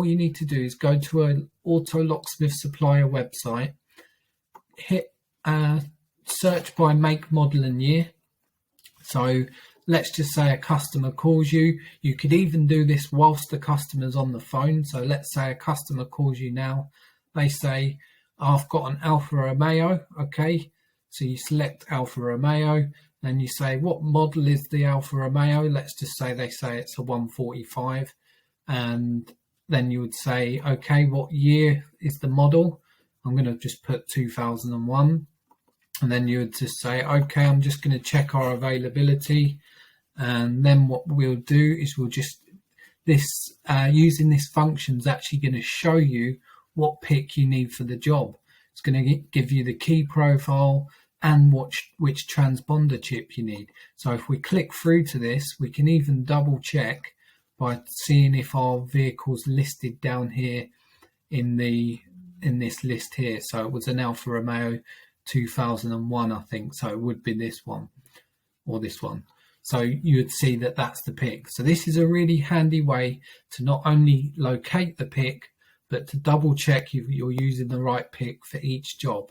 all you need to do is go to an auto locksmith supplier website, hit search by make, model and year. So let's just say a customer calls you. You could even do this whilst the customer's on the phone. So let's say a customer calls you now. They say, I've got an Alfa Romeo. Okay, so you select Alfa Romeo and you say, what model is the Alfa Romeo? Let's just say they say it's a 145. And then you would say, okay, what year is the model? I'm going to just put 2001. And then you would just say, okay, I'm just going to check our availability. And then what we'll do is we'll just, using this function is actually going to show you what pick you need for the job. It's going to give you the key profile and which transponder chip you need. So if we click through to this, we can even double check by seeing if our vehicle's listed down here in this list here. So it was an Alfa Romeo 2001, I think. So it would be this one or this one. So you would see that that's the pick. So this is a really handy way to not only locate the pick, but to double check if you're using the right pick for each job.